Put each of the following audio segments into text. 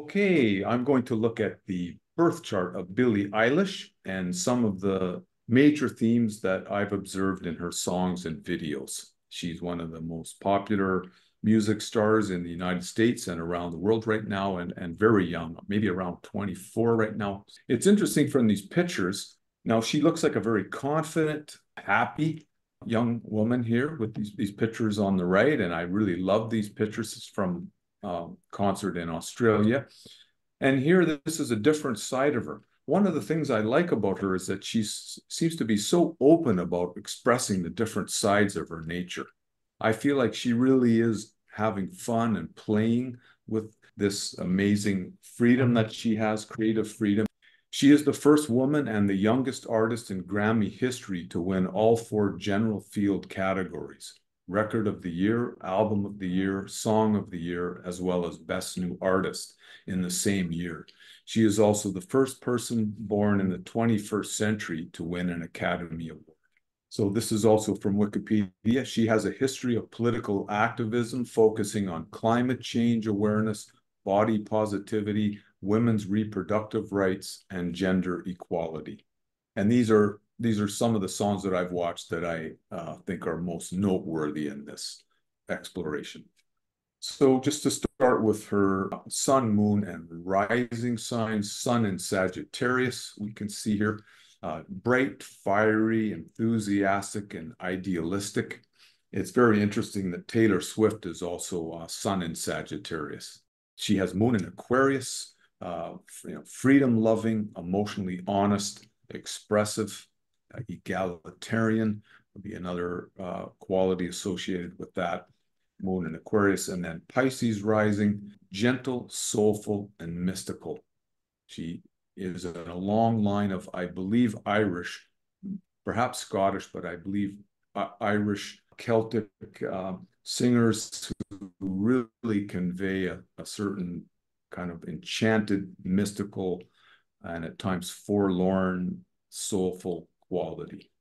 Okay, I'm going to look at the birth chart of Billie Eilish and some of the major themes that I've observed in her songs and videos. She's one of the most popular music stars in the United States and around the world right now, and very young, maybe around 24 right now. It's interesting from these pictures. Now, she looks like a very confident, happy young woman here with these pictures on the right, and I really love these pictures. It's from concert in Australia. And here, this is a different side of her. One of the things I like about her is that she seems to be so open about expressing the different sides of her nature. I feel like she really is having fun and playing with this amazing freedom that she has, creative freedom. She is the first woman and the youngest artist in Grammy history to win all four general field categories: Record of the Year, Album of the Year, Song of the Year, as well as Best New Artist in the same year. She is also the first person born in the 21st century to win an Academy Award. So this is also from Wikipedia. She has a history of political activism focusing on climate change awareness, body positivity, women's reproductive rights, and gender equality. And these are some of the songs that I've watched that I think are most noteworthy in this exploration. So just to start with her sun, moon, and rising signs, sun in Sagittarius, we can see here, bright, fiery, enthusiastic, and idealistic. It's very interesting that Taylor Swift is also sun in Sagittarius. She has moon in Aquarius, freedom-loving, emotionally honest, expressive, egalitarian would be another quality associated with that. Moon in Aquarius, and then Pisces rising, gentle, soulful, and mystical. She is in a long line of, I believe, Irish, perhaps Scottish, but I believe Irish Celtic singers who really convey a certain kind of enchanted, mystical, and at times forlorn, soulful quality.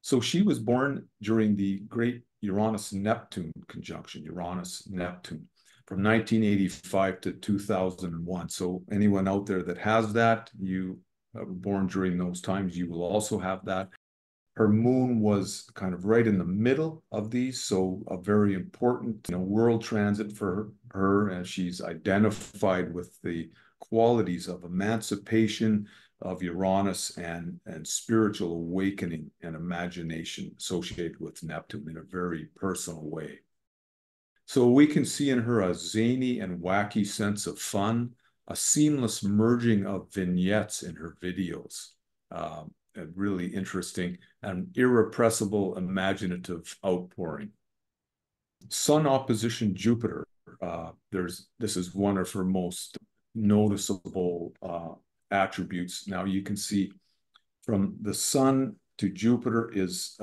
So she was born during the great Uranus-Neptune conjunction, Uranus-Neptune, from 1985 to 2001. So anyone out there that has that, you were born during those times, you will also have that. Her moon was kind of right in the middle of these, so a very important, world transit for her, and she's identified with the qualities of emancipation, of Uranus, and spiritual awakening and imagination associated with Neptune in a very personal way. So we can see in her a zany and wacky sense of fun, a seamless merging of vignettes in her videos, really interesting, and irrepressible imaginative outpouring. Sun opposition Jupiter. This is one of her most noticeable attributes. Now you can see from the sun to Jupiter is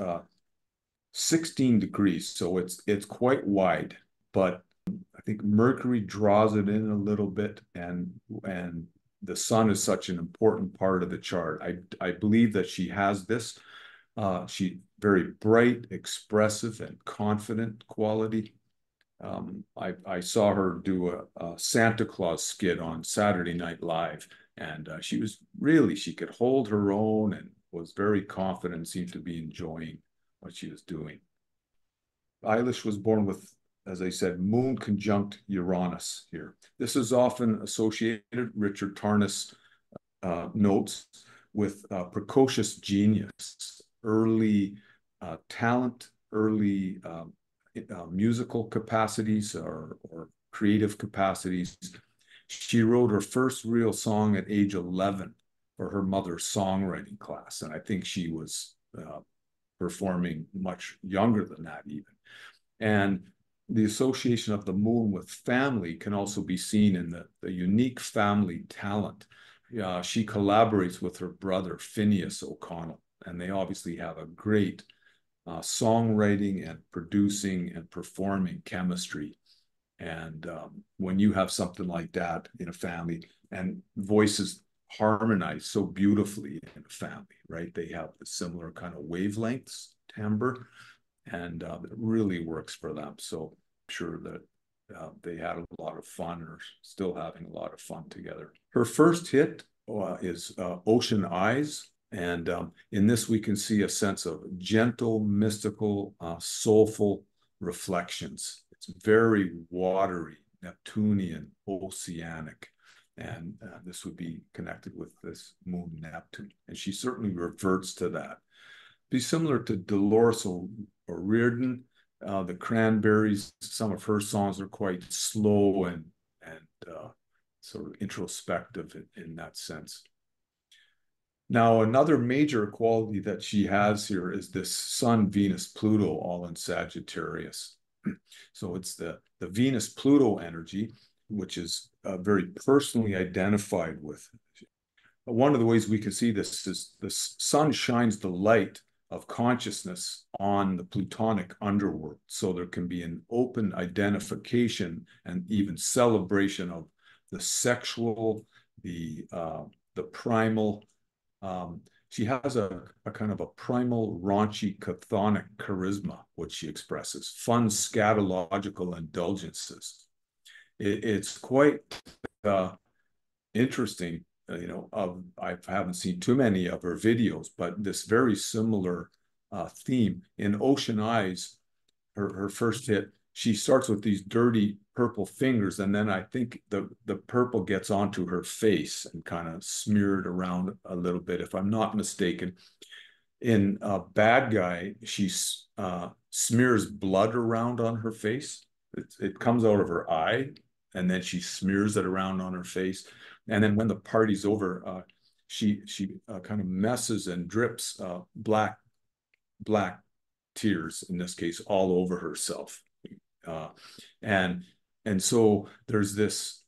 16 degrees, so it's quite wide, but I think Mercury draws it in a little bit, and the sun is such an important part of the chart. I believe that she has this. She very bright, expressive, and confident quality. I saw her do a Santa Claus skit on Saturday Night Live, and she could hold her own and was very confident and seemed to be enjoying what she was doing. Eilish was born with, as I said, moon conjunct Uranus here. This is often associated, Richard Tarnas notes, with precocious genius, early talent, early musical capacities or creative capacities. She wrote her first real song at age 11 for her mother's songwriting class, and I think she was performing much younger than that even. And the association of the moon with family can also be seen in the unique family talent. She collaborates with her brother, Phineas O'Connell, and they obviously have a great songwriting and producing and performing chemistry. And when you have something like that in a family, and voices harmonize so beautifully in a family, right? They have the similar kind of wavelengths, timbre, and it really works for them. So I'm sure that they had a lot of fun, or still having a lot of fun together. Her first hit is Ocean Eyes. And in this, we can see a sense of gentle, mystical, soulful reflections. It's very watery, Neptunian, oceanic. And this would be connected with this moon Neptune. And she certainly reverts to that. Be similar to Dolores O'Riordan, the Cranberries. Some of her songs are quite slow and sort of introspective in that sense. Now, another major quality that she has here is this Sun-Venus-Pluto all in Sagittarius. So it's the Venus-Pluto energy, which is very personally identified with. One of the ways we can see this is the sun shines the light of consciousness on the Plutonic underworld. So there can be an open identification and even celebration of the sexual, the primal. She has a kind of a primal, raunchy, chthonic charisma, which she expresses, fun, scatological indulgences. It's quite interesting. I haven't seen too many of her videos, but this very similar theme in Ocean Eyes, her first hit, she starts with these dirty purple fingers, and then I think the purple gets onto her face and kind of smeared around a little bit, if I'm not mistaken. In Bad Guy, she smears blood around on her face. It comes out of her eye, and then she smears it around on her face. And then when the party's over, she kind of messes and drips black tears, in this case, all over herself. And so there's this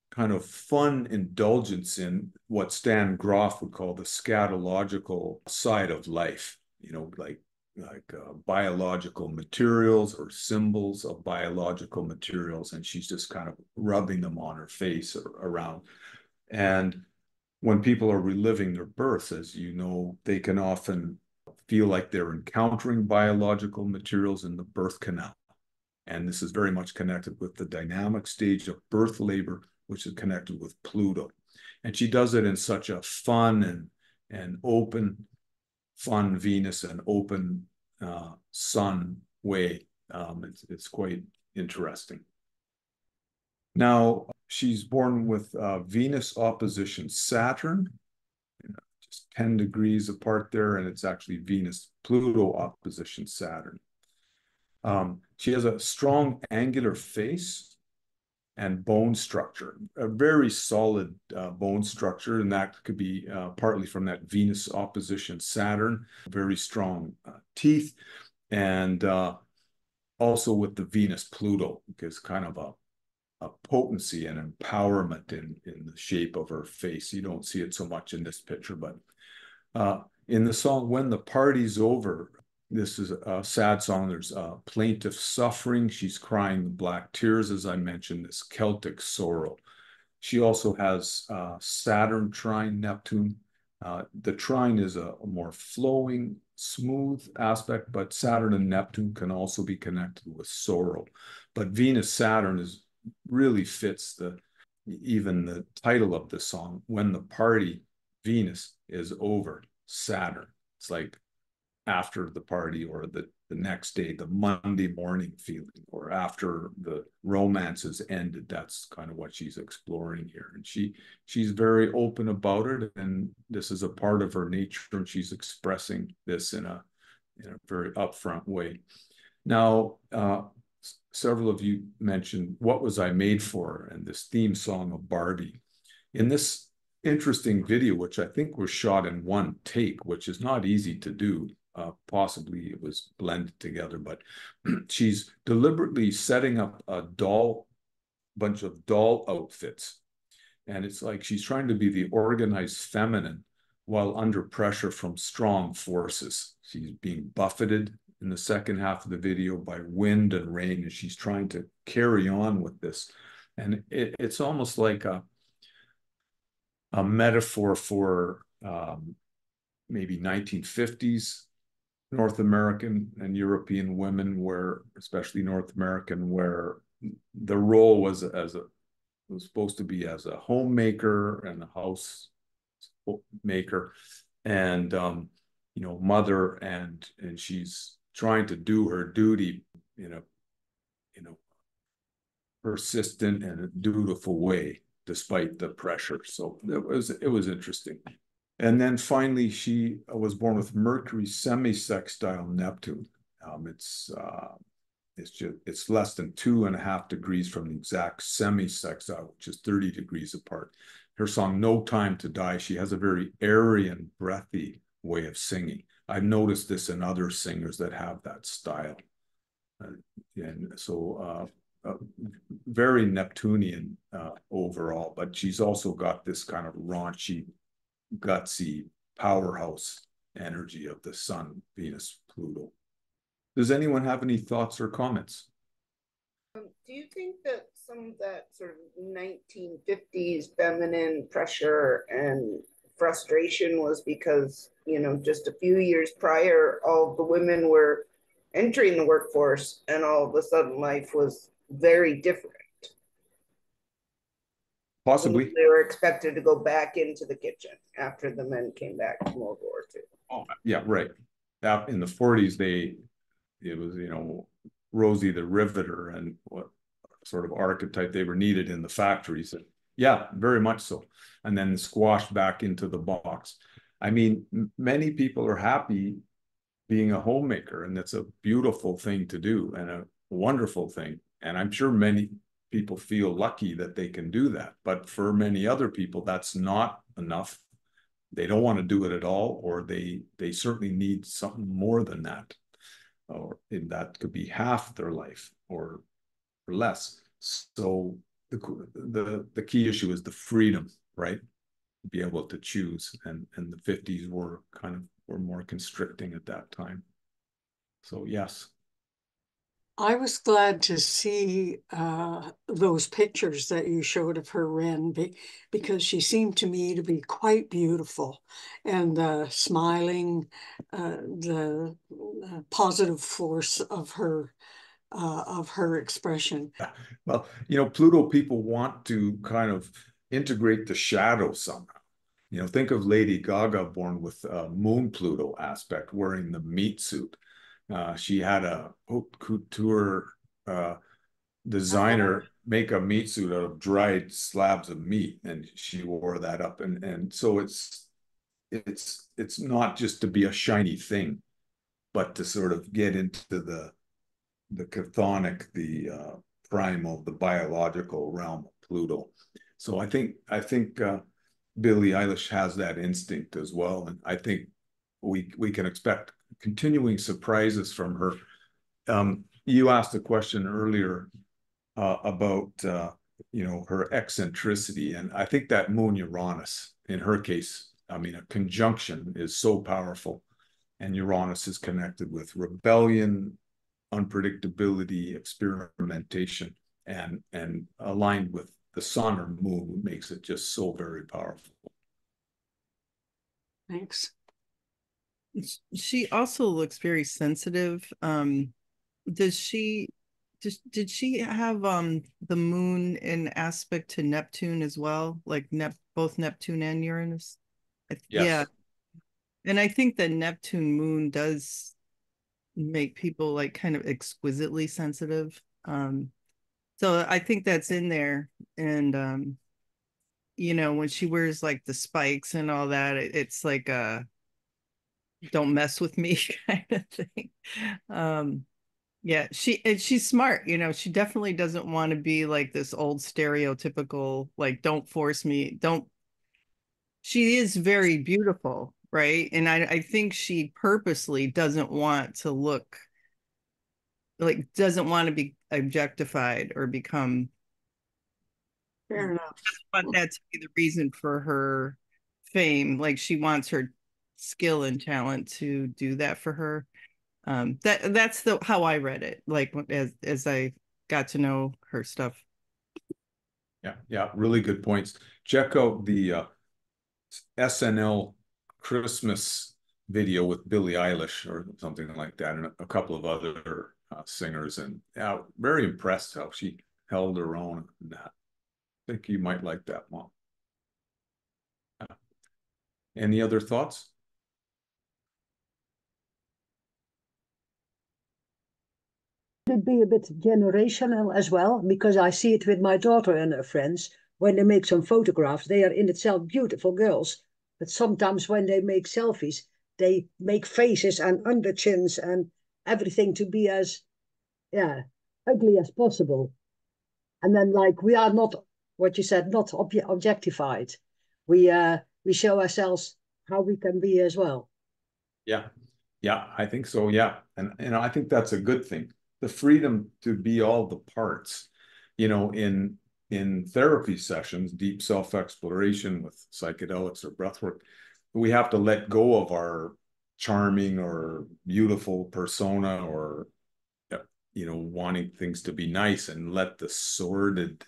kind of fun indulgence in what Stan Grof would call the scatological side of life, like biological materials or symbols of biological materials. And she's just kind of rubbing them on her face or around. And when people are reliving their births, as you know, they can often feel like they're encountering biological materials in the birth canal. And this is very much connected with the dynamic stage of birth labor, which is connected with Pluto. And she does it in such a fun and open, fun Venus and open sun way. It's quite interesting. Now, she's born with Venus opposition Saturn, just 10 degrees apart there, and it's actually Venus-Pluto opposition Saturn. She has a strong angular face and bone structure, a very solid bone structure, and that could be partly from that Venus opposition Saturn, very strong teeth, and also with the Venus-Pluto, because kind of a potency and empowerment in the shape of her face. You don't see it so much in this picture, but in the song When the Party's Over, this is a sad song. There's plaintive suffering. She's crying black tears, as I mentioned, this Celtic sorrow. She also has Saturn trine Neptune. The trine is a more flowing, smooth aspect, but Saturn and Neptune can also be connected with sorrow. But Venus-Saturn really fits even the title of the song, When the Party, Venus, is Over, Saturn. It's like after the party, or the next day, the Monday morning feeling, or after the romance has ended. That's kind of what she's exploring here. And she's very open about it, and this is a part of her nature, and she's expressing this in a very upfront way. Now, several of you mentioned What Was I Made For, and this theme song of Barbie. In this interesting video, which I think was shot in one take, which is not easy to do, possibly it was blended together, but she's deliberately setting up a bunch of doll outfits. And it's like she's trying to be the organized feminine while under pressure from strong forces. She's being buffeted in the second half of the video by wind and rain, and she's trying to carry on with this. And it's almost like a metaphor for maybe 1950s North American and European women, where, especially North American, where the role was was supposed to be as a homemaker and a house maker, and mother, and she's trying to do her duty in a persistent and dutiful way despite the pressure. So it was interesting. And then finally, she was born with Mercury semi-sextile Neptune. It's less than 2.5 degrees from the exact semi-sextile, which is 30 degrees apart. Her song "No Time to Die," she has a very Aryan, breathy way of singing. I've noticed this in other singers that have that style. And so very Neptunian overall, but she's also got this kind of raunchy, gutsy powerhouse energy of the Sun, Venus, Pluto. Does anyone have any thoughts or comments? Do you think that some of that sort of 1950s feminine pressure and frustration was because, just a few years prior, all the women were entering the workforce and all of a sudden life was very different? Possibly. They were expected to go back into the kitchen after the men came back from World War II. Oh, yeah, right. In the 40s, it was, Rosie the Riveter and what sort of archetype they were needed in the factories. And yeah, very much so. And then squashed back into the box. I mean, many people are happy being a homemaker, and it's a beautiful thing to do and a wonderful thing. And I'm sure many people feel lucky that they can do that. But for many other people, that's not enough. They don't want to do it at all, or they certainly need something more than that. Or that could be half their life or less. So the key issue is the freedom, right? To be able to choose. And the 50s were more constricting at that time. So yes. I was glad to see those pictures that you showed of her, Ren, because she seemed to me to be quite beautiful, and smiling, the positive force of her expression. Well, Pluto people want to kind of integrate the shadow somehow. Think of Lady Gaga born with a Moon Pluto aspect, wearing the meat suit. She had a haute couture designer make a meat suit out of dried slabs of meat, and she wore that up. And so it's not just to be a shiny thing, but to sort of get into the chthonic, the primal, the biological realm of Pluto. So I think Billie Eilish has that instinct as well, and I think we can expect continuing surprises from her. You asked a question earlier about her eccentricity, and I think that Moon-Uranus, in her case, I mean, a conjunction is so powerful, and Uranus is connected with rebellion, unpredictability, experimentation, and aligned with the sun or moon makes it just so very powerful. Thanks. She also looks very sensitive. Did she have the moon in aspect to Neptune as well, like both Neptune and Uranus? Yes. Yeah. And I think the Neptune moon does make people like kind of exquisitely sensitive. So I think that's in there. And when she wears like the spikes and all that, it's like don't mess with me kind of thing. Yeah, she's smart, she definitely doesn't want to be like this old stereotypical, like, don't force me, don't. She is very beautiful, right? And I think she purposely doesn't want to look like, doesn't want to be objectified or become. Fair enough. Want that to be the reason for her fame. Like, she wants her skill and talent to do that for her. That's how I read it, like, as I got to know her stuff. Yeah, really good points. Check out the SNL Christmas video with Billie Eilish or something like that, and a couple of other singers, and very impressed how she held her own in that. I think you might like that, Mom. Any other thoughts? Could be a bit generational as well, because I see it with my daughter and her friends. When they make some photographs, they are in itself beautiful girls. But sometimes when they make selfies, they make faces and underchins and everything to be as, yeah, ugly as possible. And then, like, we are not, what you said, not objectified. We show ourselves how we can be as well. Yeah, yeah, I think so. Yeah, and I think that's a good thing. The freedom to be all the parts, in therapy sessions, deep self-exploration with psychedelics or breathwork, we have to let go of our charming or beautiful persona or wanting things to be nice and let the sordid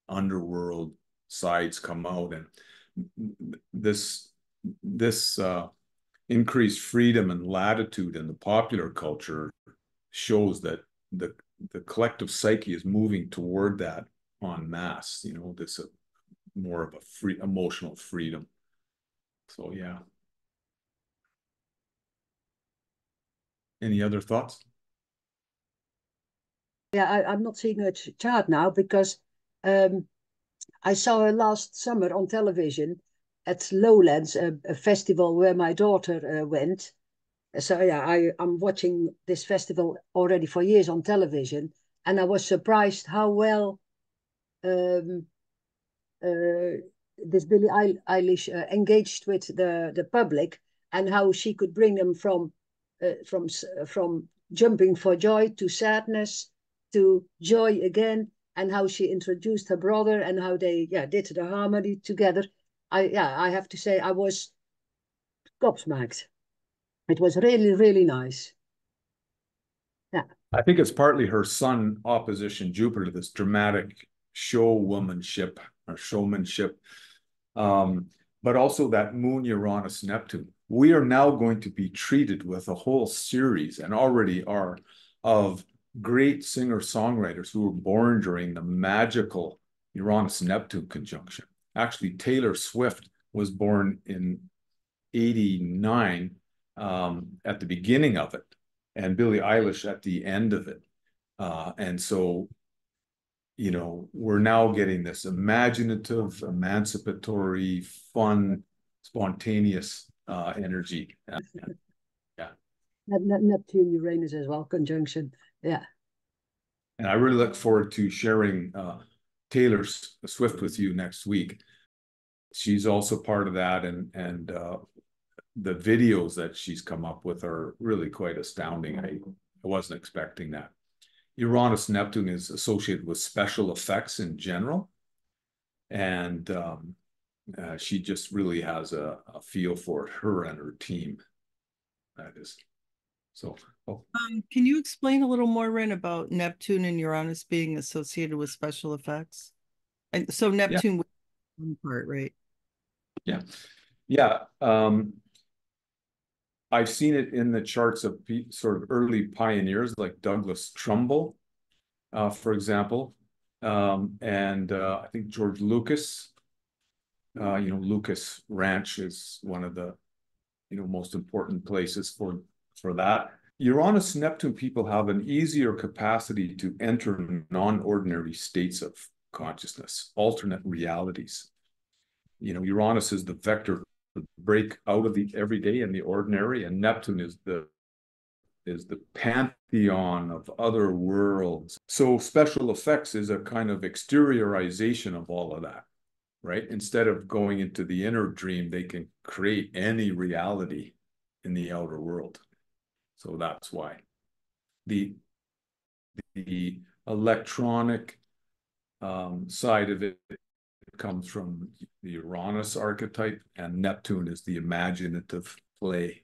underworld sides come out. And this increased freedom and latitude in the popular culture shows that the collective psyche is moving toward that en masse, this more of a free emotional freedom. So yeah. Any other thoughts? Yeah, I'm not seeing a chart now because I saw her last summer on television at Lowlands, a festival where my daughter went. So yeah, I'm watching this festival already for years on television, and I was surprised how well this Billie Eilish engaged with the public, and how she could bring them from jumping for joy to sadness to joy again, and how she introduced her brother and how they did the harmony together. I have to say I was gobsmacked. It was really, really nice. Yeah. I think it's partly her Sun opposition Jupiter, this dramatic showwomanship or showmanship, but also that Moon-Uranus Neptune. We are now going to be treated with a whole series, and already are, of great singer-songwriters who were born during the magical Uranus-Neptune conjunction. Actually, Taylor Swift was born in 89 at the beginning of it, and Billie Eilish at the end of it. And so, we're now getting this imaginative, emancipatory, fun, spontaneous energy. Yeah. Neptune, Uranus as well, conjunction. Yeah. And I really look forward to sharing Taylor Swift with you next week. She's also part of that, and the videos that she's come up with are really quite astounding. I wasn't expecting that. Uranus Neptune is associated with special effects in general, and she just really has a feel for it, her and her team. That is so. Can you explain a little more, Ren, about Neptune and Uranus being associated with special effects? And so Neptune was one part, right? Yeah. I've seen it in the charts of sort of early pioneers like Douglas Trumbull, for example, and I think George Lucas. Lucas Ranch is one of the most important places for that. Uranus Neptune people have an easier capacity to enter non-ordinary states of consciousness, alternate realities. Uranus is the vector to break out of the everyday and the ordinary, and Neptune is the pantheon of other worlds. So special effects is a kind of exteriorization of all of that, right? Instead of going into the inner dream, they can create any reality in the outer world. So that's why the electronic side of it comes from the Uranus archetype, and Neptune is the imaginative play.